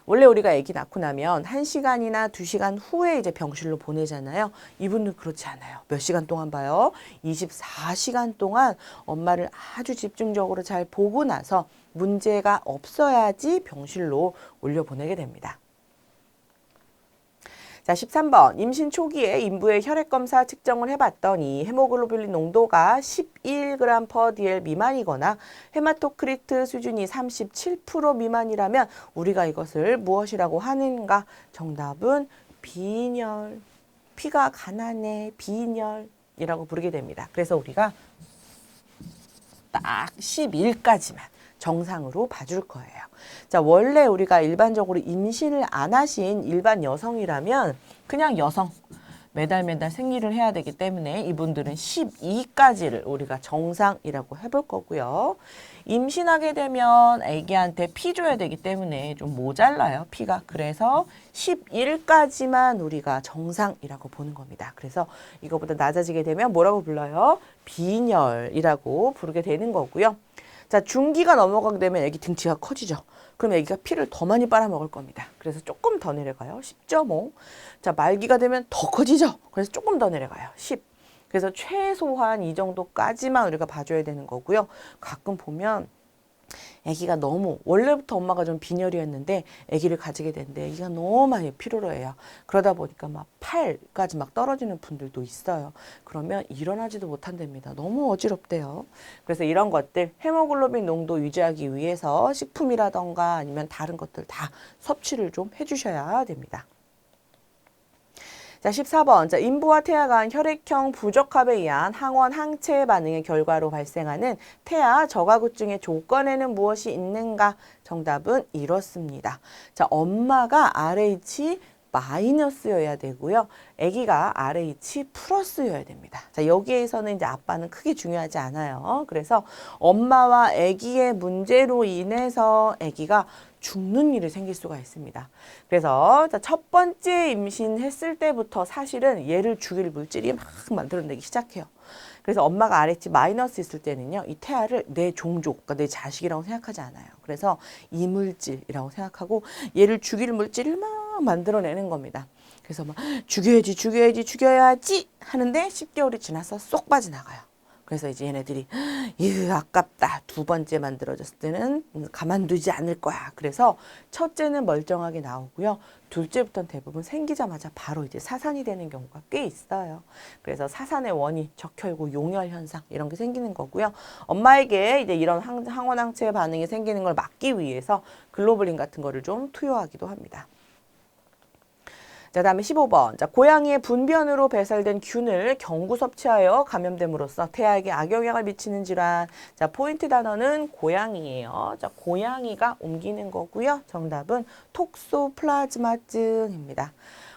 원래 우리가 아기 낳고 나면 1시간이나 2시간 후에 이제 병실로 보내잖아요. 이분은 그렇지 않아요. 몇 시간 동안 봐요? 24시간 동안 엄마를 아주 집중적으로 잘 보고 나서 문제가 없어야지 병실로 올려보내게 됩니다. 자, 13번. 임신 초기에 인부의 혈액 검사 측정을 해봤더니 헤모글로빈 농도가 11g/dl 미만이거나 헤마토크리트 수준이 37% 미만이라면 우리가 이것을 무엇이라고 하는가? 정답은 빈혈. 피가 가난해. 빈혈이라고 부르게 됩니다. 그래서 우리가 딱 11까지만 정상으로 봐줄 거예요. 자, 원래 우리가 일반적으로 임신을 안 하신 일반 여성이라면 그냥 여성, 매달 생리를 해야 되기 때문에 이분들은 12까지를 우리가 정상이라고 해볼 거고요. 임신하게 되면 아기한테 피 줘야 되기 때문에 좀 모자라요, 피가. 그래서 11까지만 우리가 정상이라고 보는 겁니다. 그래서 이거보다 낮아지게 되면 뭐라고 불러요? 빈혈이라고 부르게 되는 거고요. 자, 중기가 넘어가게 되면 아기 등치가 커지죠. 그럼 아기가 피를 더 많이 빨아먹을 겁니다. 그래서 조금 더 내려가요. 10.5. 자, 말기가 되면 더 커지죠. 그래서 조금 더 내려가요. 10. 그래서 최소한 이 정도까지만 우리가 봐줘야 되는 거고요. 가끔 보면 아기가 너무 원래부터 엄마가 좀 빈혈이었는데 아기를 가지게 됐는데 아기가 너무 많이 피로로 해요. 그러다 보니까 막 팔까지 막 떨어지는 분들도 있어요. 그러면 일어나지도 못한답니다. 너무 어지럽대요. 그래서 이런 것들 헤모글로빈 농도 유지하기 위해서 식품이라던가 아니면 다른 것들 다 섭취를 좀 해주셔야 됩니다. 자, 14번. 자, 인부와 태아 간 혈액형 부적합에 의한 항원 항체 반응의 결과로 발생하는 태아 저가구증의 조건에는 무엇이 있는가? 정답은 이렇습니다. 자, 엄마가 RH 마이너스여야 되고요. 아기가 RH 플러스여야 됩니다. 자, 여기에서는 이제 아빠는 크게 중요하지 않아요. 그래서 엄마와 아기의 문제로 인해서 아기가 죽는 일이 생길 수가 있습니다. 그래서 첫 번째 임신했을 때부터 사실은 얘를 죽일 물질이 막 만들어내기 시작해요. 그래서 엄마가 RH 마이너스 있을 때는요, 이 태아를 내 종족, 그러니까 내 자식이라고 생각하지 않아요. 그래서 이물질이라고 생각하고 얘를 죽일 물질을 막 만들어내는 겁니다. 그래서 막 죽여야지 하는데 10개월이 지나서 쏙 빠져나가요. 그래서 이제 얘네들이 아깝다. 두 번째 만들어졌을 때는 가만두지 않을 거야. 그래서 첫째는 멀쩡하게 나오고요. 둘째부터는 대부분 생기자마자 바로 이제 사산이 되는 경우가 꽤 있어요. 그래서 사산의 원인, 적혈구, 용혈 현상 이런 게 생기는 거고요. 엄마에게 이제 이런 항원 항체 반응이 생기는 걸 막기 위해서 글로불린 같은 거를 좀 투여하기도 합니다. 자, 다음에 15번. 자, 고양이의 분변으로 배설된 균을 경구 섭취하여 감염됨으로써 태아에게 악영향을 미치는 질환. 자, 포인트 단어는 고양이예요. 자, 고양이가 옮기는 거고요. 정답은 톡소플라즈마증입니다.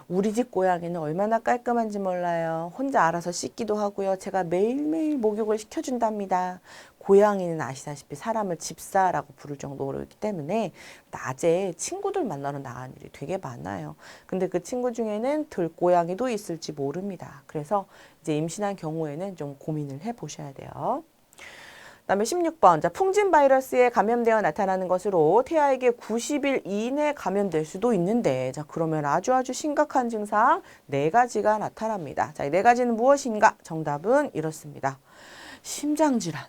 우리 집 고양이는 얼마나 깔끔한지 몰라요. 혼자 알아서 씻기도 하고요. 제가 매일매일 목욕을 시켜준답니다. 고양이는 아시다시피 사람을 집사라고 부를 정도로기 때문에 낮에 친구들 만나러 나가는 일이 되게 많아요. 근데 그 친구 중에는 들고양이도 있을지 모릅니다. 그래서 이제 임신한 경우에는 좀 고민을 해보셔야 돼요. 그다음에 16번. 자, 풍진 바이러스에 감염되어 나타나는 것으로 태아에게 90일 이내 감염될 수도 있는데, 자, 그러면 아주 심각한 증상 4가지가 나타납니다. 자, 이 4가지는 무엇인가? 정답은 이렇습니다. 심장질환,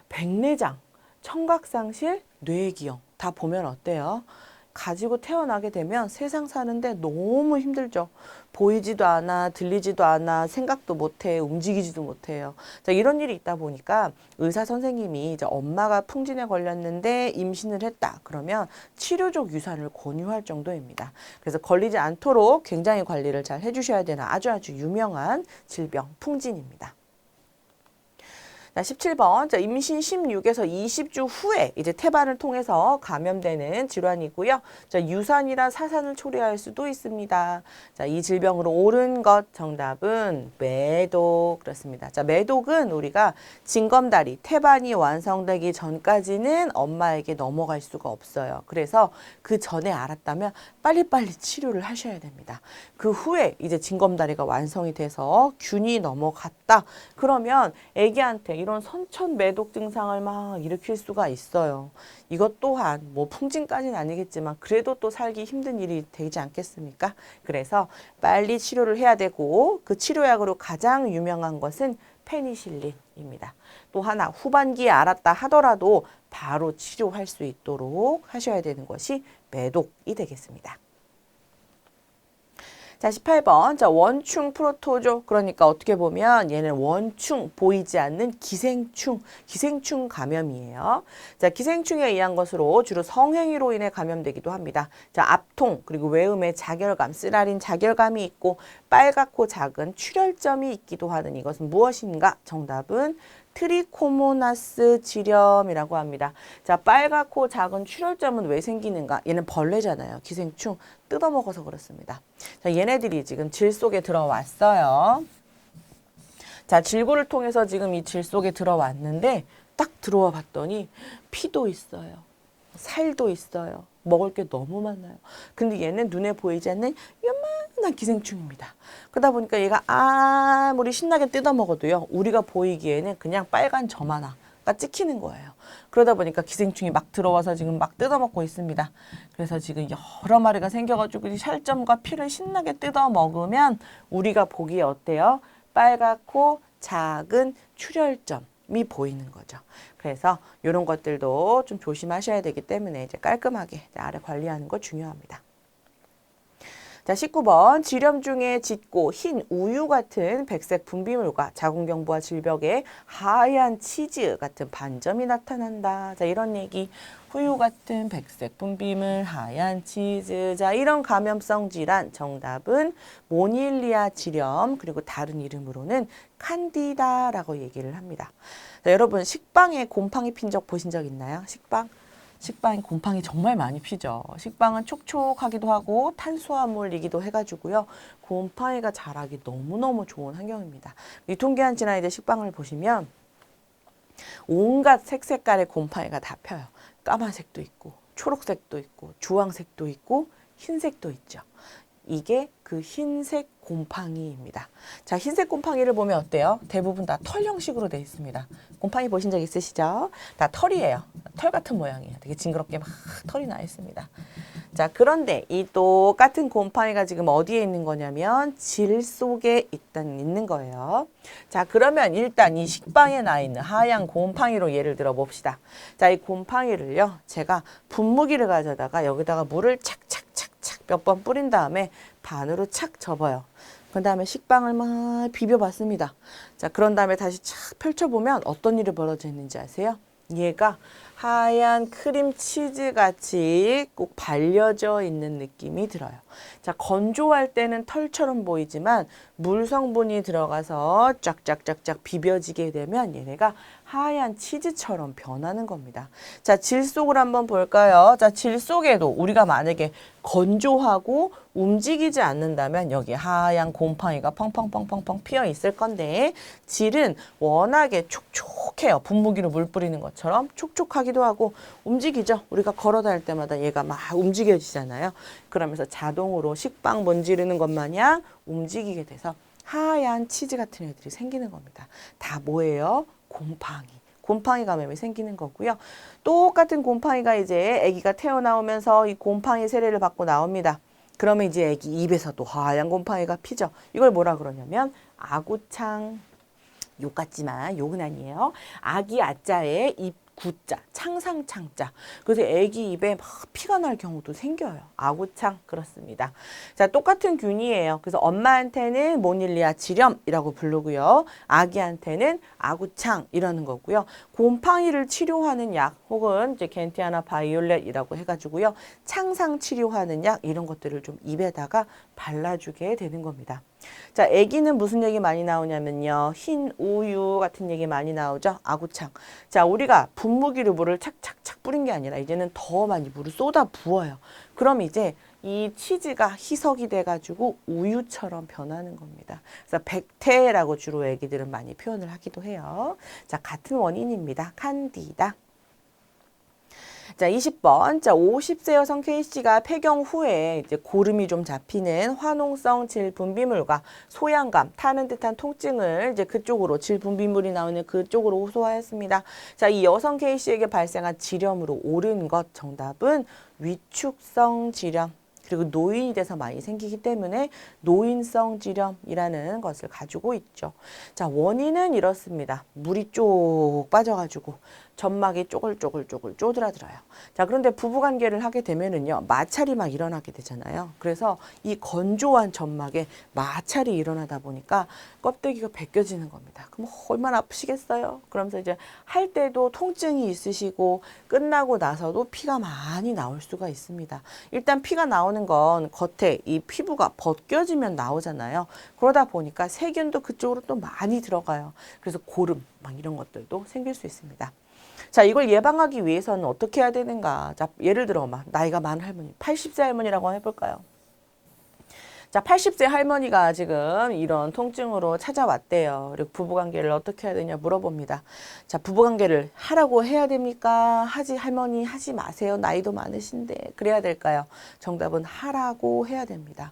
백내장, 청각상실, 뇌기형. 다 보면 어때요? 가지고 태어나게 되면 세상 사는데 너무 힘들죠. 보이지도 않아, 들리지도 않아, 생각도 못해, 움직이지도 못해요. 자, 이런 일이 있다 보니까 의사 선생님이 이제 엄마가 풍진에 걸렸는데 임신을 했다. 그러면 치료적 유산을 권유할 정도입니다. 그래서 걸리지 않도록 굉장히 관리를 잘 해주셔야 되는 아주 유명한 질병, 풍진입니다. 자, 17번. 자, 임신 16에서 20주 후에 이제 태반을 통해서 감염되는 질환이고요. 자, 유산이나 사산을 초래할 수도 있습니다. 자, 이 질병으로 옳은 것 정답은 매독. 그렇습니다. 자, 매독은 우리가 징검다리, 태반이 완성되기 전까지는 엄마에게 넘어갈 수가 없어요. 그래서 그 전에 알았다면 빨리빨리 치료를 하셔야 됩니다. 그 후에 이제 징검다리가 완성이 돼서 균이 넘어갔다. 그러면 아기한테 이런 선천 매독 증상을 막 일으킬 수가 있어요. 이것 또한 뭐 풍진까지는 아니겠지만 그래도 또 살기 힘든 일이 되지 않겠습니까? 그래서 빨리 치료를 해야 되고 그 치료약으로 가장 유명한 것은 페니실린입니다. 또 하나 후반기에 알았다 하더라도 바로 치료할 수 있도록 하셔야 되는 것이 매독이 되겠습니다. 자, 18번. 자, 원충 프로토조. 그러니까 어떻게 보면 얘는 원충, 보이지 않는 기생충 감염이에요. 자, 기생충에 의한 것으로 주로 성행위로 인해 감염되기도 합니다. 자, 압통, 그리고 외음에 자결감, 쓰라린 자결감이 있고 빨갛고 작은 출혈점이 있기도 하는 이것은 무엇인가? 정답은 트리코모나스 지렴이라고 합니다. 자, 빨갛고 작은 출혈점은 왜 생기는가? 얘는 벌레잖아요. 기생충 뜯어먹어서 그렇습니다. 자, 얘네들이 지금 질 속에 들어왔어요. 자, 질구를 통해서 지금 이 질 속에 들어왔는데 딱 들어와 봤더니 피도 있어요. 살도 있어요. 먹을 게 너무 많아요. 근데 얘는 눈에 보이지 않는 요만한 기생충입니다. 그러다 보니까 얘가 아무리 신나게 뜯어 먹어도요, 우리가 보이기에는 그냥 빨간 점 하나가 찍히는 거예요. 그러다 보니까 기생충이 막 들어와서 지금 막 뜯어먹고 있습니다. 그래서 지금 여러 마리가 생겨가지고 이 살점과 피를 신나게 뜯어 먹으면 우리가 보기에 어때요? 빨갛고 작은 출혈점이 보이는 거죠. 그래서 이런 것들도 좀 조심하셔야 되기 때문에 이제 깔끔하게 알을 관리하는 거 중요합니다. 자, 19번. 질염 중에 짙고 흰 우유 같은 백색 분비물과 자궁경부와 질벽에 하얀 치즈 같은 반점이 나타난다. 자, 이런 얘기. 우유 같은 백색 분비물, 하얀 치즈. 자, 이런 감염성 질환 정답은 모닐리아 질염, 그리고 다른 이름으로는 칸디다라고 얘기를 합니다. 자, 여러분 식빵에 곰팡이 핀 적 보신 적 있나요? 식빵에 곰팡이 정말 많이 피죠. 식빵은 촉촉하기도 하고 탄수화물이기도 해가지고요. 곰팡이가 자라기 너무너무 좋은 환경입니다. 유통기한 지난 이제 식빵을 보시면 온갖 색깔의 곰팡이가 다 펴요. 까만색도 있고 초록색도 있고 주황색도 있고 흰색도 있죠. 이게 그 흰색 곰팡이입니다. 자, 흰색 곰팡이를 보면 어때요? 대부분 다 털 형식으로 되어 있습니다. 곰팡이 보신 적 있으시죠? 다 털이에요. 털 같은 모양이에요. 되게 징그럽게 막 털이 나 있습니다. 자, 그런데 이 똑같은 곰팡이가 지금 어디에 있는 거냐면 질 속에 있는 거예요. 자, 그러면 일단 이 식빵에 나 있는 하얀 곰팡이로 예를 들어 봅시다. 자, 이 곰팡이를요, 제가 분무기를 가져다가 여기다가 물을 착착착착 몇 번 뿌린 다음에 반으로 착 접어요. 그 다음에 식빵을 막 비벼봤습니다. 자, 그런 다음에 다시 착 펼쳐보면 어떤 일이 벌어지는지 아세요? 얘가 하얀 크림치즈 같이 꼭 발려져 있는 느낌이 들어요. 자, 건조할 때는 털처럼 보이지만 물 성분이 들어가서 쫙쫙쫙쫙 비벼지게 되면 얘네가 하얀 치즈처럼 변하는 겁니다. 자, 질 속을 한번 볼까요? 자, 질 속에도 우리가 만약에 건조하고 움직이지 않는다면 여기 하얀 곰팡이가 펑펑펑펑펑 피어 있을 건데 질은 워낙에 촉촉해요. 분무기로 물 뿌리는 것처럼 촉촉하기도 하고 움직이죠. 우리가 걸어 다닐 때마다 얘가 막 움직여지잖아요. 그러면서 자동으로 식빵 문지르는 것 마냥 움직이게 돼서 하얀 치즈 같은 애들이 생기는 겁니다. 다 뭐예요? 곰팡이 감염이 생기는 거고요. 똑같은 곰팡이가 이제 아기가 태어나오면서 이 곰팡이 세례를 받고 나옵니다. 그러면 이제 아기 입에서도 하얀 곰팡이가 피죠. 이걸 뭐라 그러냐면 아구창. 욕 같지만 욕은 아니에요. 아기 아자에 입 구자, 창상창자. 그래서 아기 입에 막 피가 날 경우도 생겨요. 아구창 그렇습니다. 자, 똑같은 균이에요. 그래서 엄마한테는 모닐리아 지렴이라고 부르고요. 아기한테는 아구창이라는 거고요. 곰팡이를 치료하는 약 혹은 이제 겐티아나 바이올렛이라고 해가지고요. 창상 치료하는 약 이런 것들을 좀 입에다가 발라주게 되는 겁니다. 자, 아기는 무슨 얘기 많이 나오냐면요. 흰 우유 같은 얘기 많이 나오죠. 아구창. 자, 우리가 분무기로 물을 착착착 뿌린 게 아니라 이제는 더 많이 물을 쏟아 부어요. 그럼 이제 이 치즈가 희석이 돼가지고 우유처럼 변하는 겁니다. 그래서 백태라고 주로 아기들은 많이 표현을 하기도 해요. 자, 같은 원인입니다. 칸디다. 자, 20번. 자, 50세 여성 K씨가 폐경 후에 이제 고름이 좀 잡히는 화농성 질분비물과 소양감, 타는 듯한 통증을 이제 그쪽으로 질분비물이 나오는 그쪽으로 호소하였습니다. 자, 이 여성 K씨에게 발생한 질염으로 옳은 것 정답은 위축성 질염. 그리고 노인이 돼서 많이 생기기 때문에 노인성 질염이라는 것을 가지고 있죠. 자, 원인은 이렇습니다. 물이 쭉 빠져가지고 점막이 쪼글쪼글쪼글 쪼드라들어요. 자, 그런데 부부관계를 하게 되면은요, 마찰이 막 일어나게 되잖아요. 그래서 이 건조한 점막에 마찰이 일어나다 보니까 껍데기가 벗겨지는 겁니다. 그럼 얼마나 아프시겠어요? 그러면서 이제 할 때도 통증이 있으시고 끝나고 나서도 피가 많이 나올 수가 있습니다. 일단 피가 나오는 건 겉에 이 피부가 벗겨지면 나오잖아요. 그러다 보니까 세균도 그쪽으로 또 많이 들어가요. 그래서 고름 막 이런 것들도 생길 수 있습니다. 자, 이걸 예방하기 위해서는 어떻게 해야 되는가? 자, 예를 들어 막 나이가 많은 할머니, 80세 할머니라고 해볼까요? 자, 80세 할머니가 지금 이런 통증으로 찾아왔대요. 그리고 부부관계를 어떻게 해야 되냐 물어봅니다. 자, 부부관계를 하라고 해야 됩니까? 할머니 하지 마세요. 나이도 많으신데. 그래야 될까요? 정답은 하라고 해야 됩니다.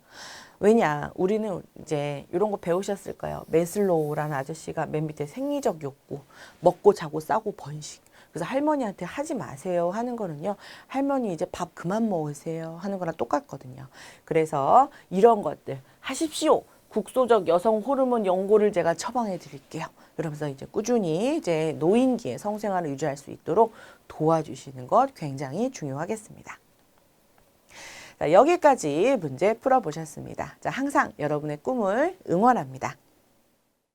왜냐, 우리는 이제 이런 거 배우셨을 거예요. 메슬로우라는 아저씨가 맨 밑에 생리적 욕구, 먹고 자고 싸고 번식. 그래서 할머니한테 하지 마세요 하는 거는요. 할머니 이제 밥 그만 먹으세요 하는 거랑 똑같거든요. 그래서 이런 것들 하십시오. 국소적 여성 호르몬 연고를 제가 처방해 드릴게요. 이러면서 이제 꾸준히 이제 노인기에 성생활을 유지할 수 있도록 도와주시는 것 굉장히 중요하겠습니다. 자, 여기까지 문제 풀어보셨습니다. 자, 항상 여러분의 꿈을 응원합니다.